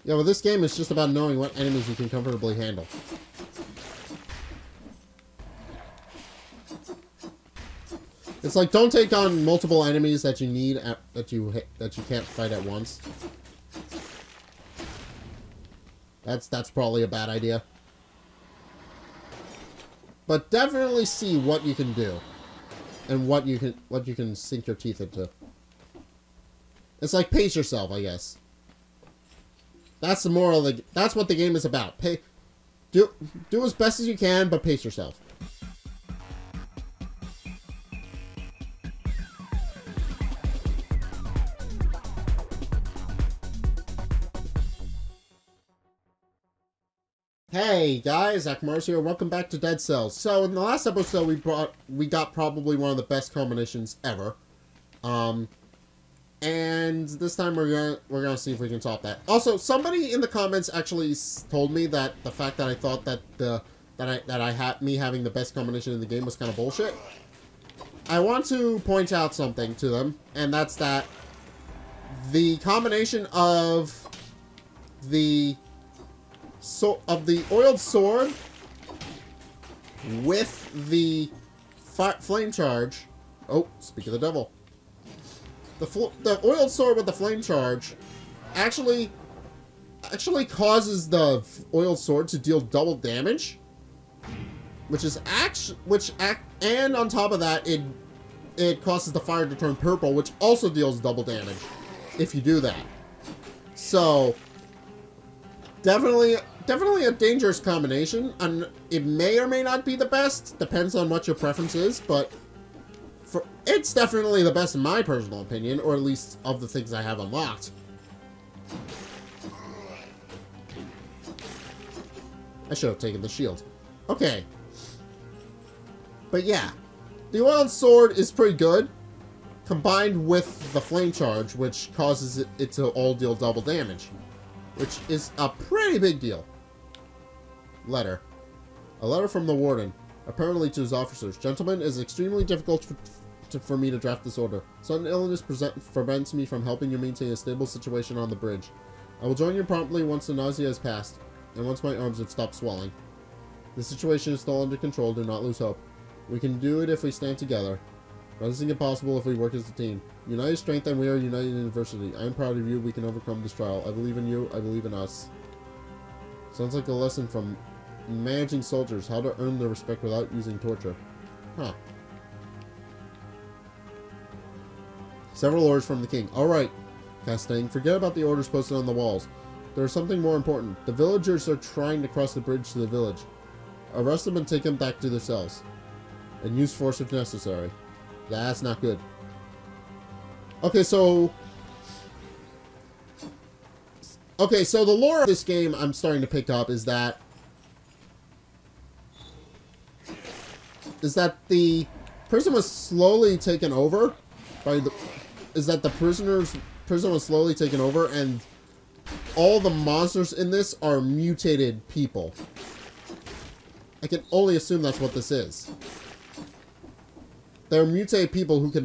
Yeah, well, this game is just about knowing what enemies you can comfortably handle. It's like, don't take on multiple enemies that you need that you can't fight at once. That's probably a bad idea. But definitely see what you can do and what you can sink your teeth into. It's like, pace yourself, I guess. That's the moral of that's what the game is about. Do as best as you can, but pace yourself. Hey guys, Zack here. Welcome back to Dead Cells. So in the last episode, we got probably one of the best combinations ever. And this time we're gonna see if we can top that. Also, somebody in the comments actually told me that the fact that I thought that me having the best combination in the game was kind of bullshit. I want to point out something to them, and that's that the combination of the oiled sword with the flame charge. Oh, speak of the devil. The oiled sword with the flame charge actually causes the oiled sword to deal double damage, and on top of that, it causes the fire to turn purple, which also deals double damage if you do that. So definitely a dangerous combination, and it may or may not be the best, depends on what your preference is, but it's definitely the best in my personal opinion, or at least of the things I have unlocked. I should have taken the shield. Okay. But yeah, the oiled sword is pretty good, combined with the flame charge, which causes it to all deal double damage, which is a pretty big deal. Letter. A letter from the warden, apparently to his officers. Gentlemen, it is extremely difficult for me to draft this order. Sudden illness prevents me from helping you maintain a stable situation on the bridge. I will join you promptly once the nausea has passed, and once my arms have stopped swelling. The situation is still under control, do not lose hope. We can do it if we stand together. Nothing impossible if we work as a team. United strength, and we are united in adversity. I am proud of you, we can overcome this trial. I believe in you, I believe in us. Sounds like a lesson from managing soldiers, how to earn their respect without using torture. Huh. Several orders from the king. Alright, Castaigne, forget about the orders posted on the walls. There is something more important. The villagers are trying to cross the bridge to the village. Arrest them and take them back to their cells. And use force if necessary. That's not good. Okay, so the lore of this game I'm starting to pick up is that the prison was slowly taken over by the prison was slowly taken over, and all the monsters in this are mutated people. I can only assume that's what this is. They're mutated people who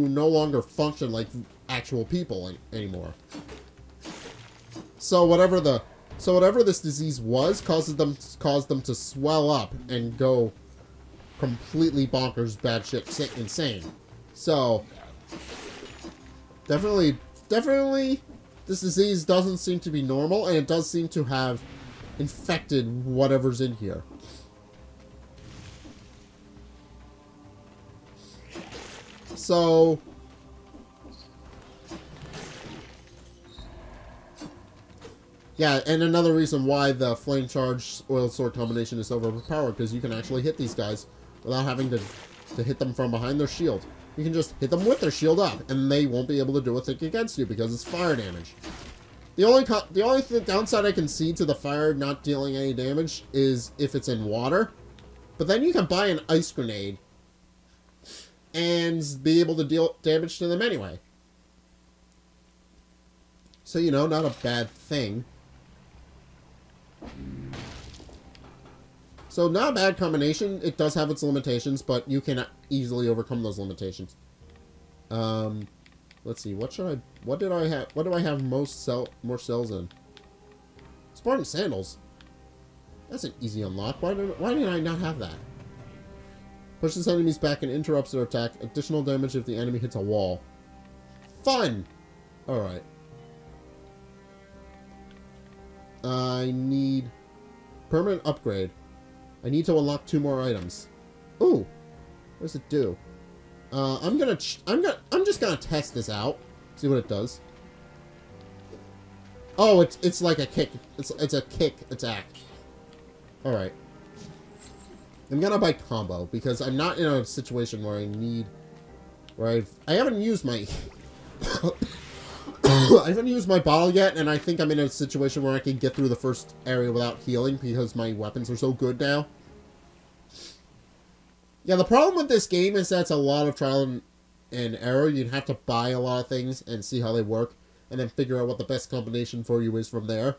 no longer function like actual people anymore. So whatever this disease was caused them to swell up and go completely bonkers, bad shit, insane. So definitely this disease doesn't seem to be normal, and it does seem to have infected whatever's in here. So yeah, and another reason why the flame charge oil sword combination is so overpowered, because you can actually hit these guys without having to hit them from behind their shield. You can just hit them with their shield up, and they won't be able to do a thing against you because it's fire damage. The only downside I can see to the fire not dealing any damage is if it's in water. But then you can buy an ice grenade and be able to deal damage to them anyway. So, you know, not a bad thing. So, not a bad combination. It does have its limitations, but you can easily overcome those limitations. Let's see. What do I have more cells in? Spartan sandals. That's an easy unlock. Why did I not have that? Pushes enemies back and interrupts their attack. Additional damage if the enemy hits a wall. Fun! Alright. I need... permanent upgrade. I need to unlock 2 more items. Ooh! What does it do? I'm just gonna test this out. See what it does. Oh, it's like a kick. It's a kick attack. Alright. I'm gonna buy combo because I'm not in a situation where I need... I haven't used my... I haven't used my bottle yet, and I think I'm in a situation where I can get through the first area without healing because my weapons are so good now. Yeah, the problem with this game is that it's a lot of trial and error. You'd have to buy a lot of things and see how they work, and then figure out what the best combination for you is from there.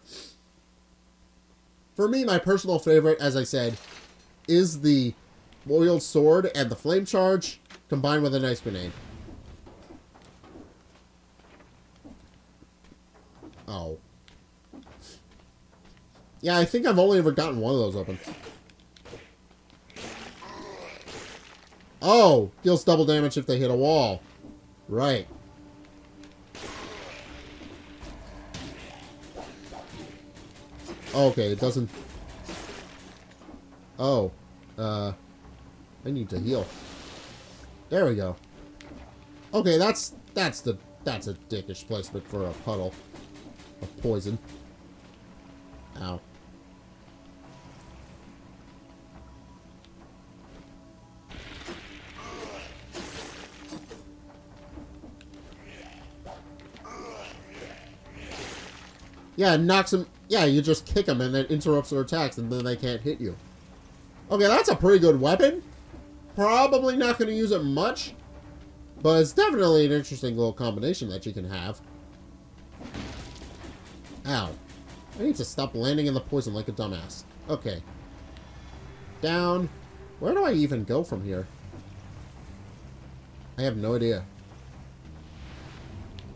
For me, my personal favorite, as I said, is the Royal Sword and the Flame Charge combined with an Ice Grenade. Oh. Yeah, I think I've only ever gotten one of those open. Oh! Deals double damage if they hit a wall. Right. Okay, it doesn't... Oh. I need to heal. There we go. Okay, that's a dickish placement for a puddle of poison. Ow. Yeah, it knocks them... Yeah, you just kick them and it interrupts their attacks and then they can't hit you. Okay, that's a pretty good weapon. Probably not going to use it much. But it's definitely an interesting little combination that you can have. Ow. I need to stop landing in the poison like a dumbass. Okay. Down. Where do I even go from here? I have no idea.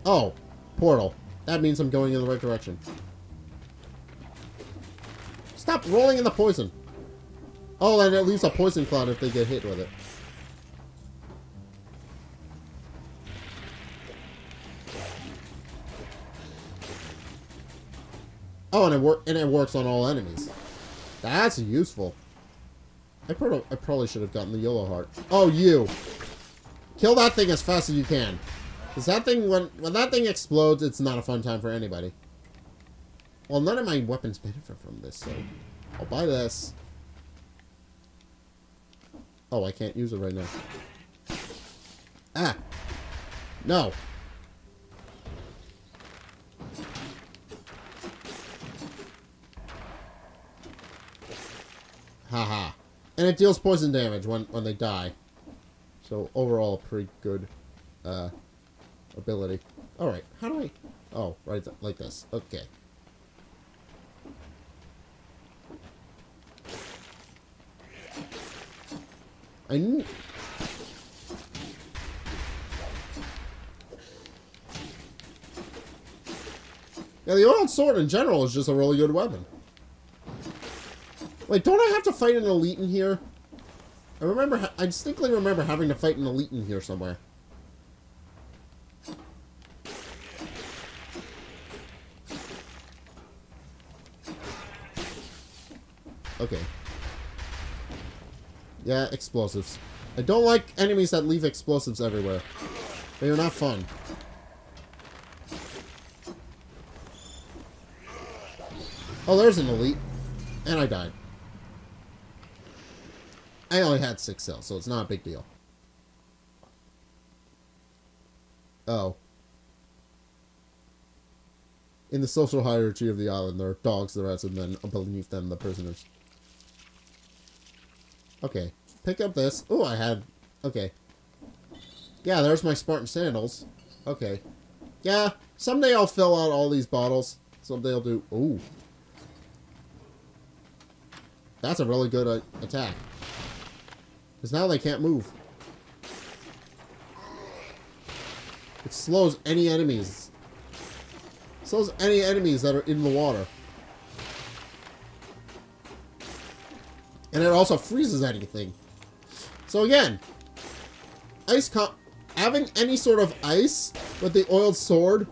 Oh. Portal. That means I'm going in the right direction. Stop rolling in the poison. Oh, and it leaves a poison cloud if they get hit with it. Oh, and it works on all enemies. That's useful. I probably should have gotten the yellow heart. Oh, you! Kill that thing as fast as you can. Because that thing, when that thing explodes, it's not a fun time for anybody. Well, none of my weapons benefit from this, so I'll buy this. Oh, I can't use it right now. Ah! No! Haha. And it deals poison damage when they die. So, overall, a pretty good, ability. Alright, how do I... Oh, right, like this. Okay. Yeah, the oiled sword in general is just a really good weapon. Wait, don't I have to fight an elite in here? I distinctly remember having to fight an elite in here somewhere. Okay. Yeah, explosives. I don't like enemies that leave explosives everywhere. They are not fun. Oh, there's an elite. And I died. I only had 6 cells, so it's not a big deal. Oh. In the social hierarchy of the island, there are dogs, the rats, and then beneath them, the prisoners. Okay. Pick up this. Oh, I had... Okay. Yeah, there's my Spartan sandals. Okay. Yeah, someday I'll fill out all these bottles. Someday I'll do... Ooh. That's a really good attack. Because now they can't move. It slows any enemies. It slows any enemies that are in the water. And it also freezes anything. So again, having any sort of ice with the oiled sword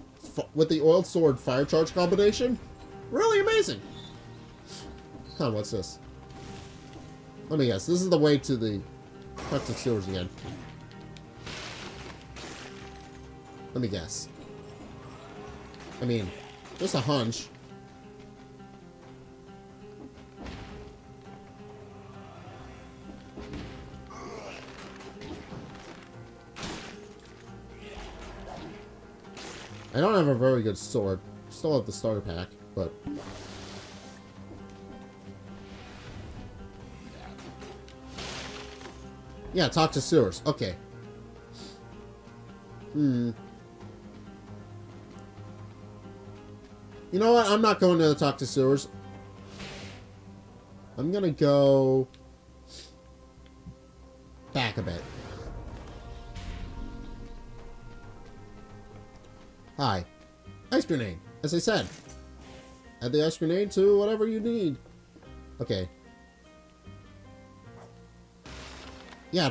fire charge combination, really amazing. Huh, what's this? Let me guess. This is the way to the toxic sewers again. Let me guess. I mean, just a hunch. I don't have a very good sword. Still have the starter pack, but... Yeah, talk to sewers. Okay. You know what? I'm not going to the talk to sewers. I'm gonna go... back a bit. Hi. Ice grenade. As I said. Add the ice grenade to whatever you need. Okay. Yeah,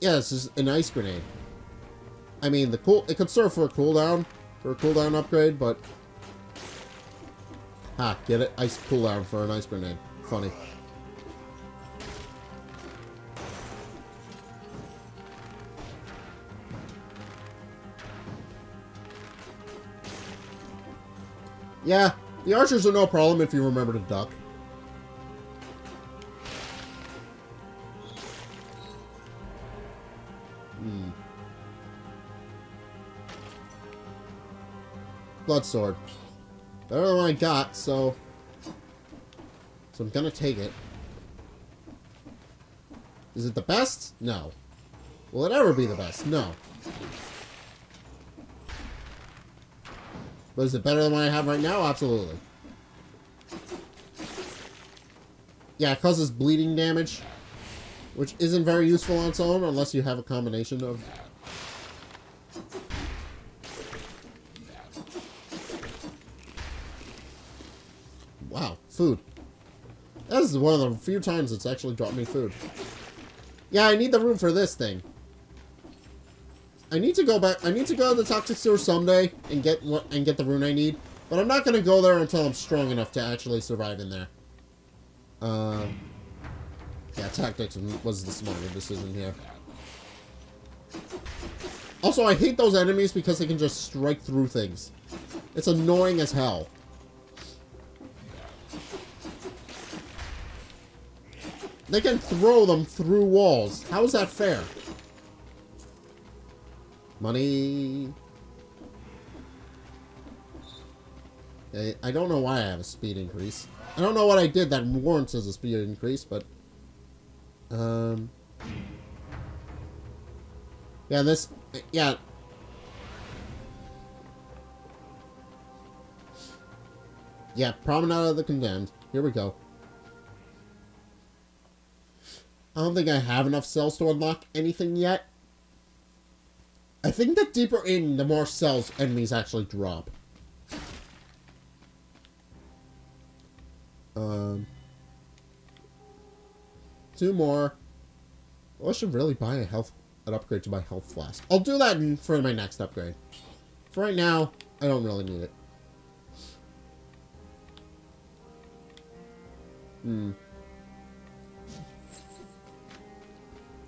yeah, this is an ice grenade. I mean, it could serve for a cooldown. For a cooldown upgrade, but... Ha, get it? Ice cooldown for an ice grenade. Funny. Yeah, the archers are no problem if you remember to duck. Blood sword. Better than what I got, so I'm gonna take it. Is it the best? No. Will it ever be the best? No. But is it better than what I have right now? Absolutely. Yeah, it causes bleeding damage, which isn't very useful on its own unless you have a combination of... Wow, food. This is one of the few times it's actually dropped me food. Yeah, I need the room for this thing. I need to go back. I need to go to the toxic sewer someday and get the rune I need. But I'm not gonna go there until I'm strong enough to actually survive in there. Yeah, tactics was the smarter decision here. Also, I hate those enemies because they can just strike through things. It's annoying as hell. They can throw them through walls. How is that fair? Money. I don't know why I have a speed increase. I don't know what I did that warrants as a speed increase, but... Yeah, this... Yeah. Yeah, Promenade of the Condemned. Here we go. I don't think I have enough cells to unlock anything yet. I think the deeper in, the more cells enemies actually drop. Two more. Well, I should really buy an upgrade to my health flask. I'll do that for my next upgrade. For right now, I don't really need it.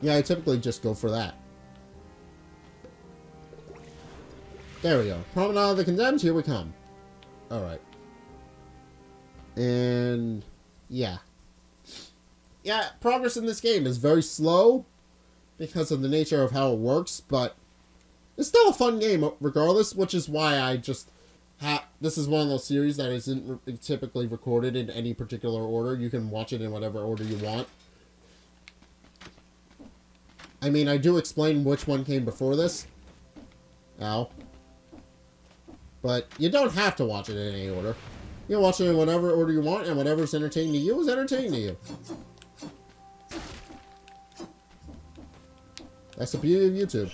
Yeah, I typically just go for that. There we go. Promenade of the Condemned, here we come. Alright. And... yeah. Yeah, progress in this game is very slow because of the nature of how it works, but it's still a fun game regardless, which is why I just this is one of those series that isn't typically recorded in any particular order. You can watch it in whatever order you want. I mean, I do explain which one came before this. Ow. But you don't have to watch it in any order. You can watch it in whatever order you want, and whatever's entertaining to you is entertaining to you. That's the beauty of YouTube.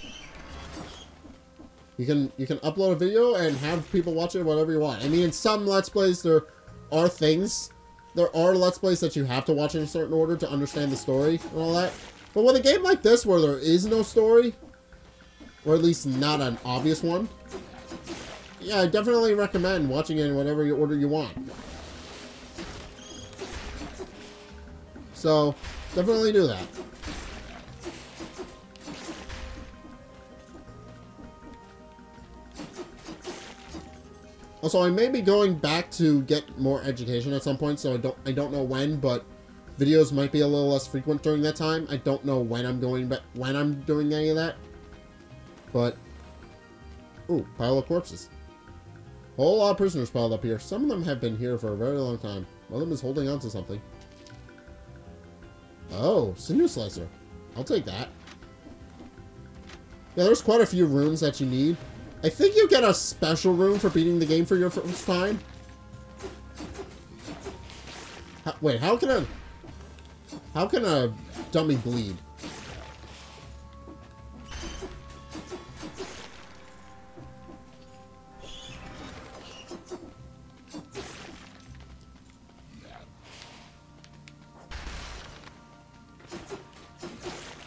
You can upload a video and have people watch it whatever you want. I mean, in some Let's Plays there are things there are Let's Plays that you have to watch in a certain order to understand the story and all that. But with a game like this where there is no story, or at least not an obvious one, yeah, I definitely recommend watching it in whatever order you want. So, definitely do that. Also, I may be going back to get more education at some point, so I don't know when, but videos might be a little less frequent during that time. I don't know when I'm doing any of that. But ooh, pile of corpses. Whole lot of prisoners piled up here. Some of them have been here for a very long time. One of them is holding on to something. Oh, sinew slicer. I'll take that. Yeah, there's quite a few runes that you need. I think you get a special rune for beating the game for your first time. Wait, how can a dummy bleed?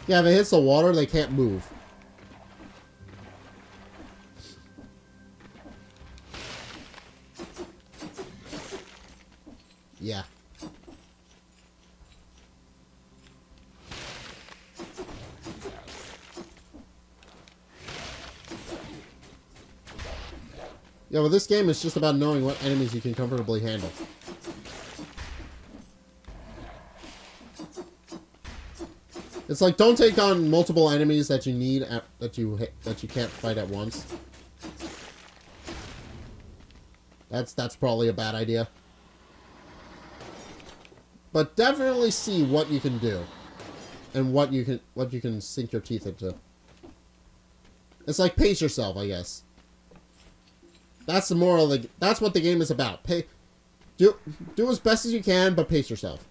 Yeah, if it hits the water, they can't move. Yeah. Yeah, well, this game is just about knowing what enemies you can comfortably handle. It's like, don't take on multiple enemies that you need that you can't fight at once. That's probably a bad idea. But definitely see what you can do, and what you can sink your teeth into. It's like, pace yourself, I guess. That's the moral. That's what the game is about. Do as best as you can, but pace yourself.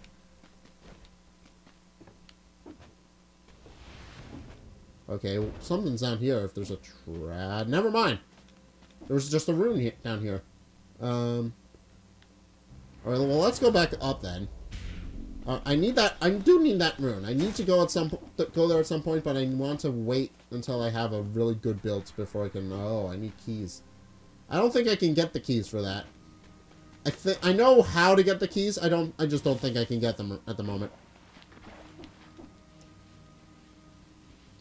Okay, well, something's down here. If there's a trap, never mind. There was just a rune down here. All right, well, let's go back up then. I need that. I do need that rune. I need to go there at some point, but I want to wait until I have a really good build before I can. Oh, I need keys. I don't think I can get the keys for that. I know how to get the keys. I just don't think I can get them at the moment.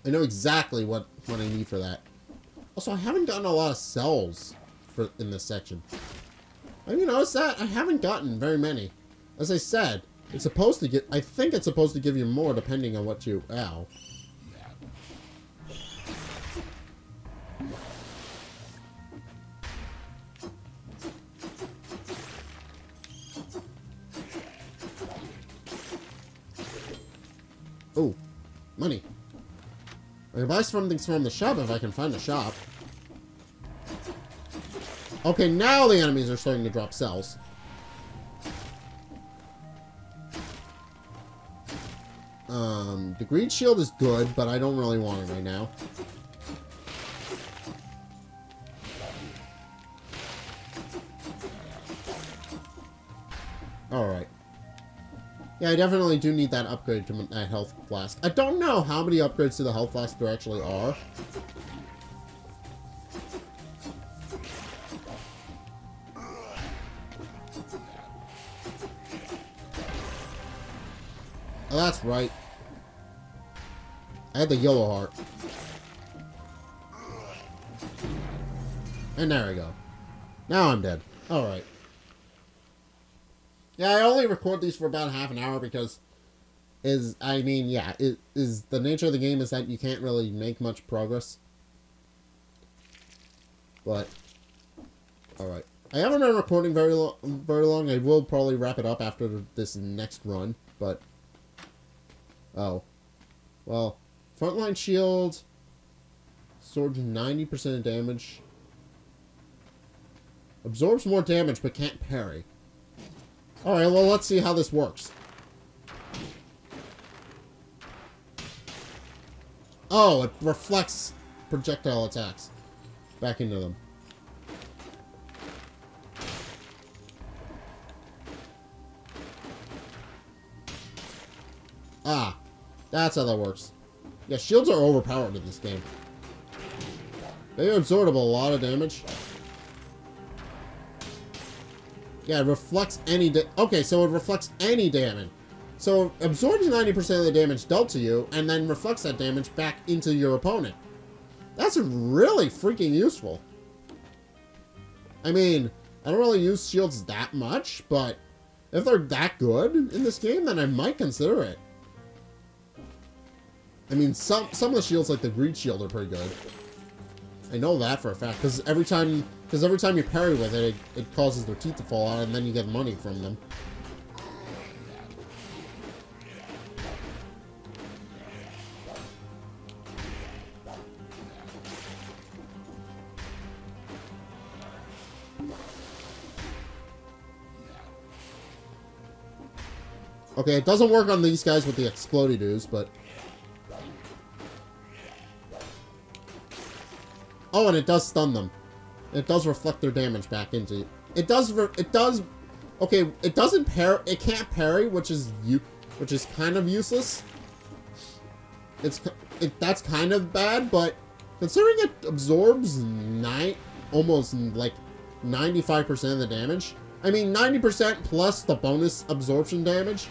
I know exactly what I need for that. Also, I haven't gotten a lot of cells in this section. Have you noticed that? I haven't gotten very many. As I said, it's supposed to get. I think it's supposed to give you more depending on what you. Ow. Oh, money. I can buy some things from the shop if I can find a shop. Okay, now the enemies are starting to drop cells. The green shield is good, but I don't really want it right now. Alright. Yeah, I definitely do need that upgrade to that health flask. I don't know how many upgrades to the health flask there actually are. Oh, that's right. I had the yellow heart. And there we go. Now I'm dead. Alright. Yeah, I only record these for about half an hour because the nature of the game is that you can't really make much progress. But alright. I haven't been recording very long. I will probably wrap it up after this next run, but oh. Well, frontline shield, sword 90% of damage. Absorbs more damage but can't parry. Alright, well, let's see how this works. Oh, it reflects projectile attacks back into them. Ah, that's how that works. Yeah, shields are overpowered in this game. They absorb a lot of damage. Yeah, it reflects any okay, so it reflects any damage. So it absorbs 90% of the damage dealt to you, and then reflects that damage back into your opponent. That's really freaking useful. I mean, I don't really use shields that much, but if they're that good in this game, then I might consider it. I mean, some of the shields, like the greed shield, are pretty good. I know that for a fact, because every time you parry with it, it causes their teeth to fall out, and then you get money from them. Okay, it doesn't work on these guys with the explody-doos, but... Oh, and it does stun them. It does reflect their damage back into you. It does... Okay, it doesn't parry... It can't parry, which is kind of useless. That's kind of bad, but... Considering it absorbs almost, like, 95% of the damage... I mean, 90% plus the bonus absorption damage...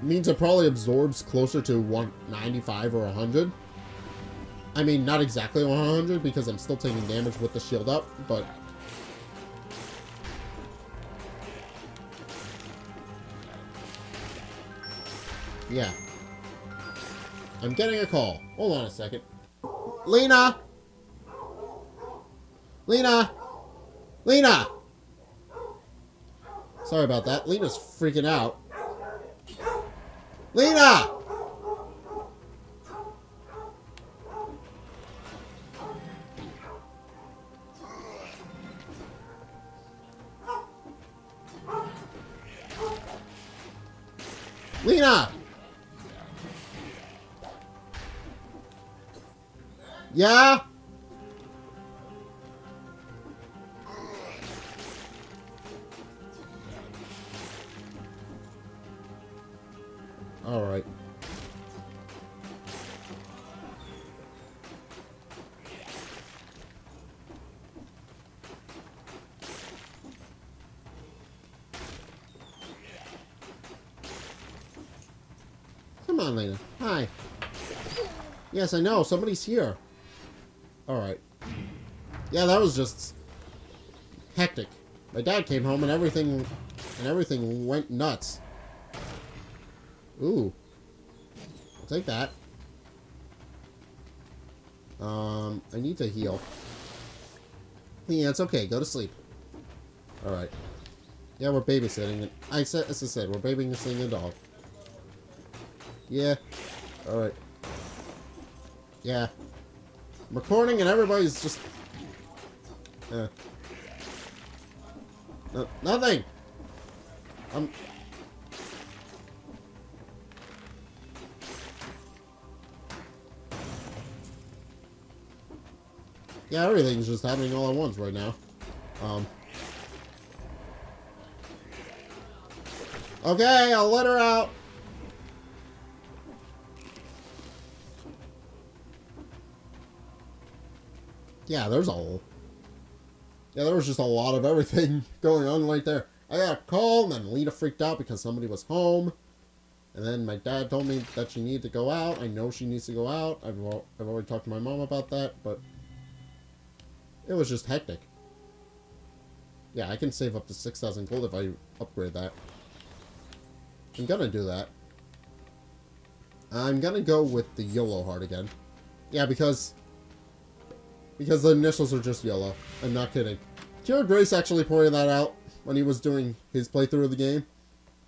means it probably absorbs closer to 195 or 100. I mean, not exactly 100 because I'm still taking damage with the shield up, but... Yeah. I'm getting a call. Hold on a second. Lena! Lena! Lena! Sorry about that. Lena's freaking out. Lena! Lena! Yeah? Alright. Come on, Lena. Hi. Yes, I know. Somebody's here. Alright. Yeah, that was just hectic. My dad came home and everything went nuts. Ooh. I'll take that. I need to heal. Yeah, it's okay. Go to sleep. Alright. Yeah, we're babysitting. As I said, we're babysitting a dog. Yeah. Alright. Yeah. I'm recording and everybody's just... No, nothing! Yeah, everything's just happening all at once right now. Okay, I'll let her out. Yeah, there was just a lot of everything going on right there. I got a call, and then Lena freaked out because somebody was home. And then my dad told me that she needed to go out. I know she needs to go out. I've already talked to my mom about that, but it was just hectic. Yeah, I can save up to 6,000 gold if I upgrade that. I'm gonna do that. I'm gonna go with the YOLO heart again. Yeah, because the initials are just YOLO. I'm not kidding. Kira Grace actually pointed that out when he was doing his playthrough of the game.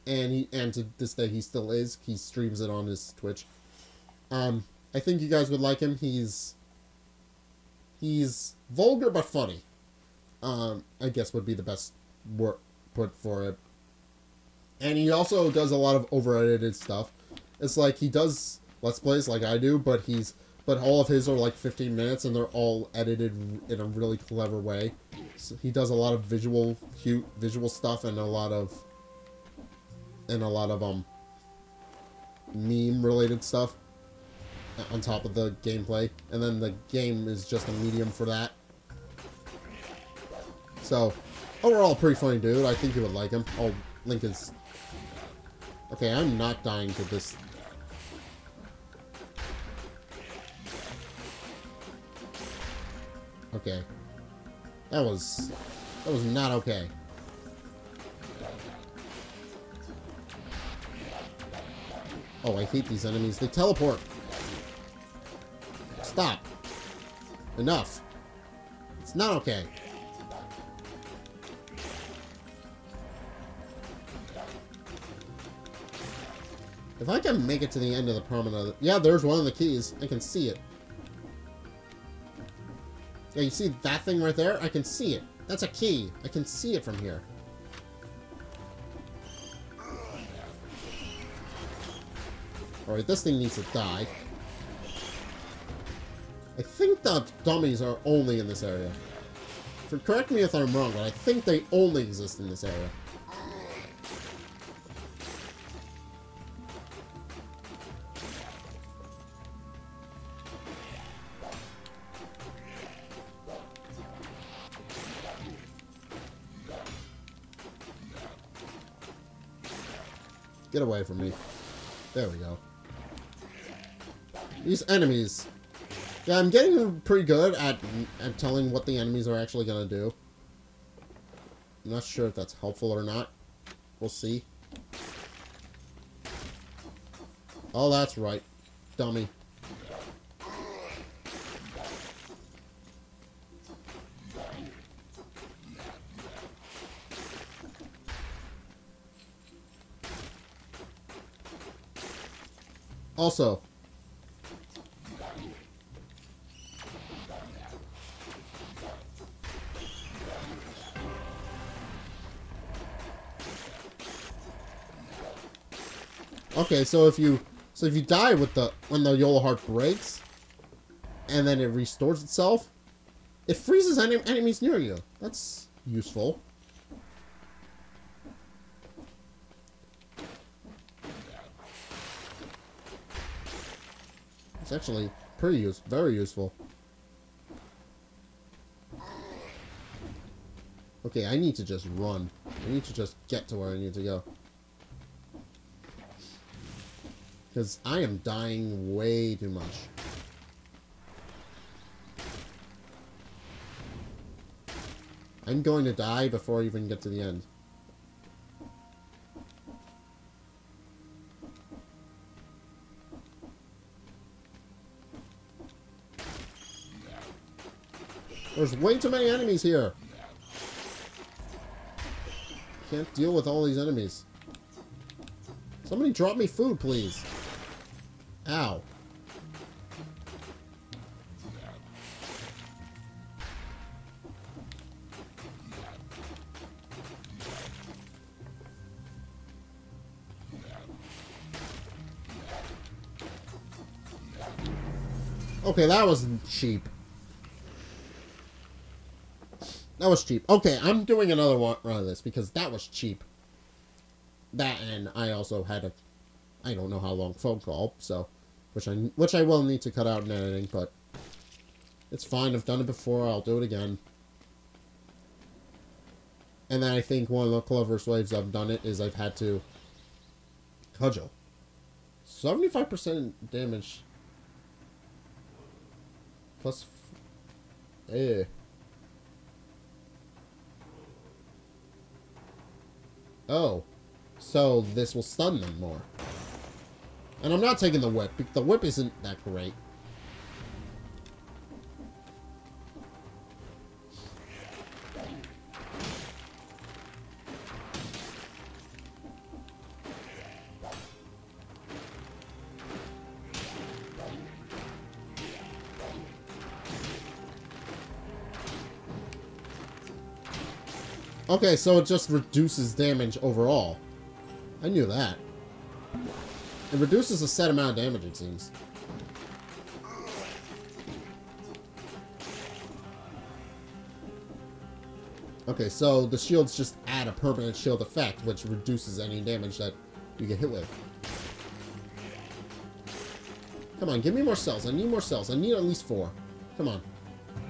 And to this day he still is. He streams it on his Twitch. I think you guys would like him. He's vulgar but funny. I guess would be the best word put for it. And he also does a lot of over-edited stuff. It's like he does Let's Plays like I do, but all of his are like 15 minutes and they're all edited in a really clever way. So he does a lot of visual stuff and a lot of meme-related stuff on top of the gameplay, and then the game is just a medium for that. So, overall, pretty funny dude. I think you would like him. I'll link his... Okay, I'm not dying to this. Okay. That was not okay. Oh, I hate these enemies. They teleport. Stop. Enough. It's not okay. If I can make it to the end of the promenade... Yeah, there's one of the keys. I can see it. Yeah, you see that thing right there? I can see it. That's a key. I can see it from here. Alright, this thing needs to die. I think the dummies are only in this area. Correct me if I'm wrong, but I think they only exist in this area. Get away from me. There we go. These enemies. Yeah, I'm getting pretty good at telling what the enemies are actually going to do. I'm not sure if that's helpful or not. We'll see. Oh, that's right. Dummy. Also, okay, so if you die with when the YOLO heart breaks, and then it restores itself, it freezes enemies near you. That's useful. It's actually very useful. Okay, I need to just run. I need to just get to where I need to go. Because I am dying way too much. I'm going to die before I even get to the end. There's way too many enemies here. Can't deal with all these enemies. Somebody drop me food, please. Ow. Okay, that was cheap. That was cheap. Okay, I'm doing another run of this because that was cheap. That, and I also had a, I don't know how long phone call, so, which I will need to cut out in editing, but it's fine. I've done it before. I'll do it again. And then I think one of the cleverest ways I've done it is I've had to cudgel. 75% damage. Plus, Oh, so this will stun them more. And I'm not taking the whip. The whip isn't that great. Okay, so it just reduces damage overall. I knew that. It reduces a set amount of damage, it seems. Okay, so the shields just add a permanent shield effect, which reduces any damage that you get hit with. Come on, give me more cells. I need more cells. I need at least 4. Come on.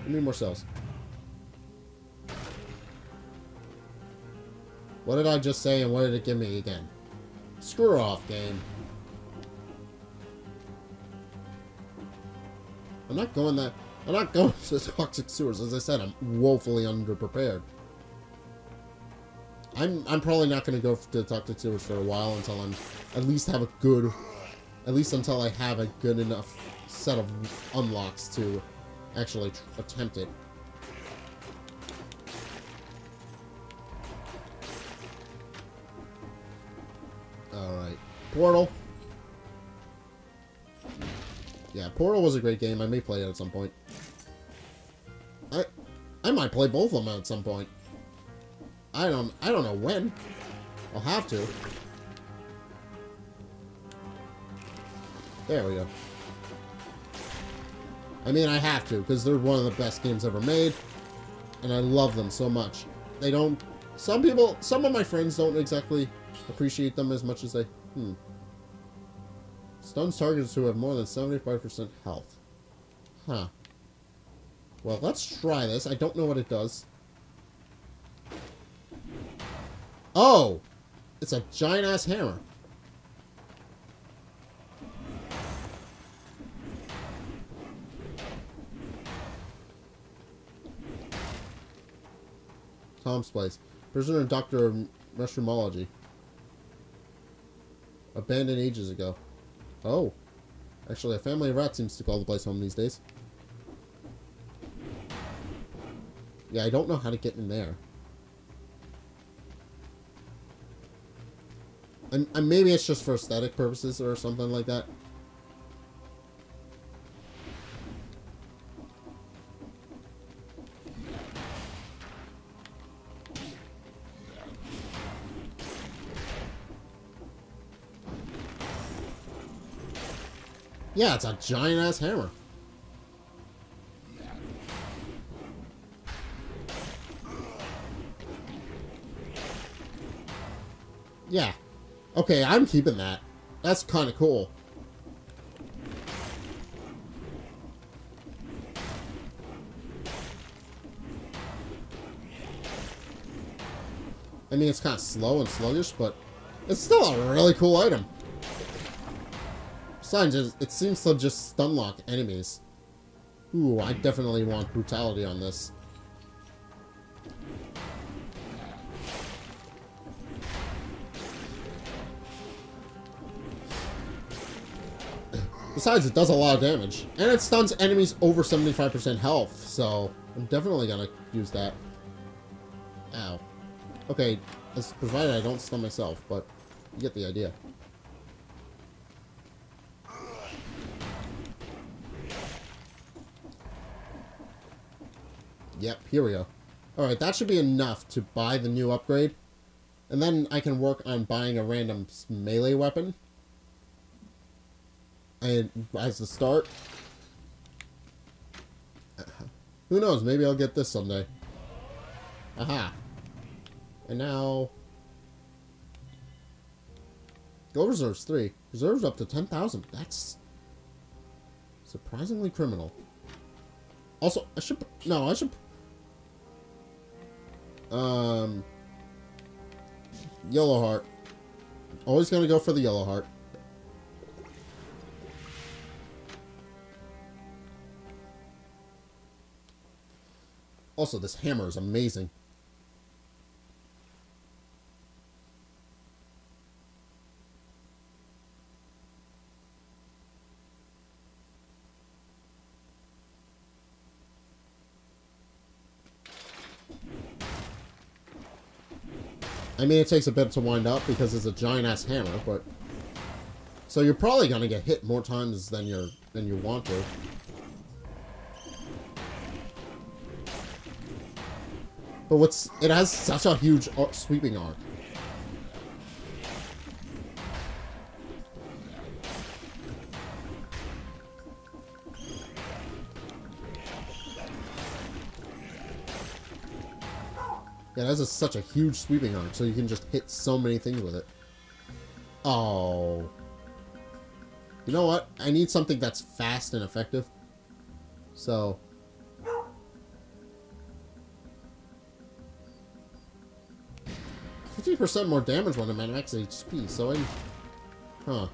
Give me more cells. What did I just say and what did it give me again? Screw off, game. I'm not going to the toxic sewers. As I said, I'm woefully underprepared. I'm probably not going to go to the toxic sewers for a while until I'm at least have a good, until I have a good enough set of unlocks to actually attempt it. Alright. Portal. Yeah, Portal was a great game. I may play it at some point. I might play both of them at some point. I don't know when. I'll have to. There we go. I mean, I have to, because they're one of the best games ever made. And I love them so much. They don't... Some of my friends don't exactly appreciate them as much as they... Stuns targets who have more than 75% health. Huh. Well, let's try this. I don't know what it does. Oh! It's a giant-ass hammer. Tom's place. Prisoner and Doctor of Mushroomology. Abandoned ages ago. Oh. Actually, a family of rats seems to call the place home these days. Yeah, I don't know how to get in there. And maybe it's just for aesthetic purposes or something like that. Yeah, it's a giant-ass hammer. Yeah. Okay, I'm keeping that. That's kind of cool. I mean, it's kind of slow and sluggish, but it's still a really cool item. Besides, it seems to just stun lock enemies. Ooh, I definitely want brutality on this. Besides, it does a lot of damage. And it stuns enemies over 75% health, so I'm definitely gonna use that. Ow. Okay, that's provided I don't stun myself, but you get the idea. Yep, here we go. Alright, that should be enough to buy the new upgrade. And then I can work on buying a random melee weapon. And as the start. Who knows, maybe I'll get this someday. Aha. And now... Go reserves 3. Reserves up to 10,000. That's... surprisingly criminal. Also, I should... No, I should... Yellow heart. Always gonna go for the yellow heart. Also, this hammer is amazing. I mean, it takes a bit to wind up because it's a giant-ass hammer, but... So you're probably gonna get hit more times than you want to. But it has such a huge sweeping arc. Yeah, that's such a huge sweeping arc, so you can just hit so many things with it. Oh. You know what? I need something that's fast and effective. So... 50% more damage when I'm at max HP, so I... Huh.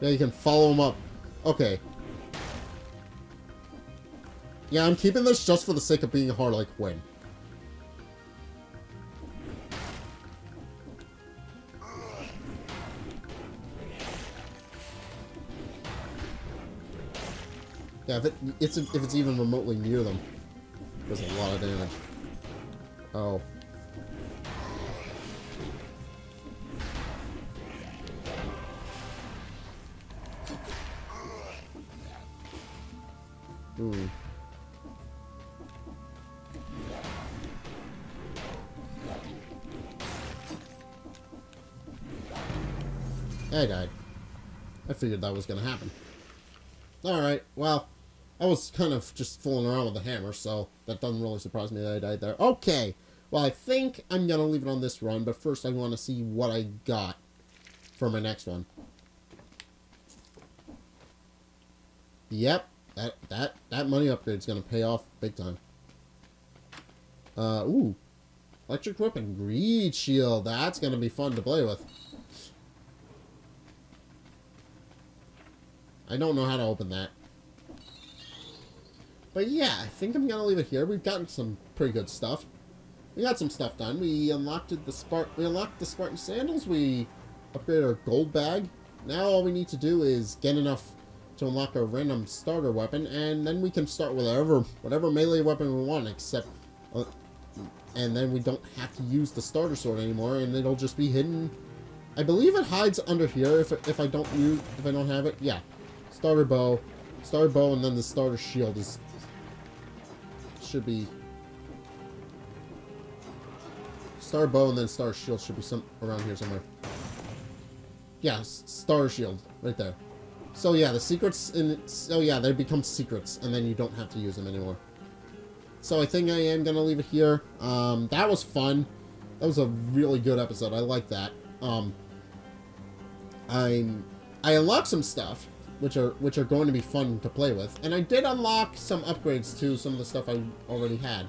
Yeah, you can follow him up. Okay. Yeah, I'm keeping this just for the sake of being hard like Quinn. Yeah, if it's even remotely near them, there's a lot of damage. Oh. Hmm. I died. I figured that was gonna happen. Alright, well, I was kind of just fooling around with the hammer, so that doesn't really surprise me that I died there. Okay, well, I think I'm gonna leave it on this run, but first I want to see what I got for my next one. Yep, that money upgrade is gonna pay off big time. Ooh, electric weapon, greed shield. That's gonna be fun to play with. I don't know how to open that. But yeah, I think I'm gonna leave it here. We've gotten some pretty good stuff. We got some stuff done. We unlocked the Spartan sandals. We upgraded our gold bag. Now all we need to do is get enough to unlock our random starter weapon, and then we can start with whatever melee weapon we want, except and then we don't have to use the starter sword anymore, and it'll just be hidden. I believe it hides under here if I don't have it. Yeah. Starter bow, and then the starter shield should be starter bow, and then starter shield should be around here somewhere. Yeah, starter shield right there. So yeah, the secrets they become secrets, and then you don't have to use them anymore. So I think I am gonna leave it here. That was fun. That was a really good episode. I like that. I unlocked some stuff, which are going to be fun to play with. And I did unlock some upgrades to some of the stuff I already had.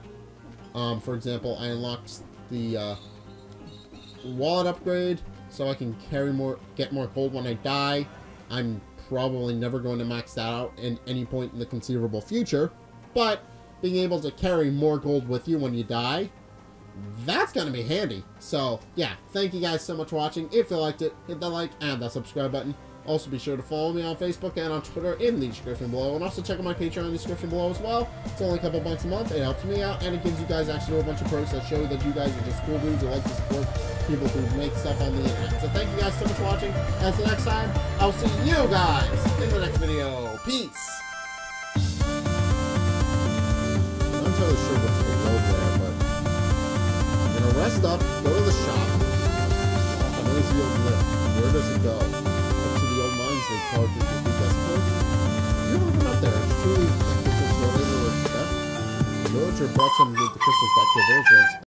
For example, I unlocked the wallet upgrade, so I can get more gold when I die. I'm probably never going to max that out at any point in the conceivable future, but being able to carry more gold with you when you die, that's going to be handy. So, yeah, thank you guys so much for watching. If you liked it, hit the like and the subscribe button. Also, be sure to follow me on Facebook and on Twitter in the description below. And also check out my Patreon in the description below as well. It's only a couple bucks a month. It helps me out, and it gives you guys actually a bunch of perks that show that you guys are just cool dudes who like to support people who make stuff on the internet. So thank you guys so much for watching. Until next time, I'll see you guys in the next video. Peace! I'm not entirely sure what's below there, but I'm gonna rest up, go to the shop. I know it's the old lift. Where does it go? They called it the best part. You haven't been up there. It's truly like crystals related or stuff. The villager brought some of the crystals back to the village once.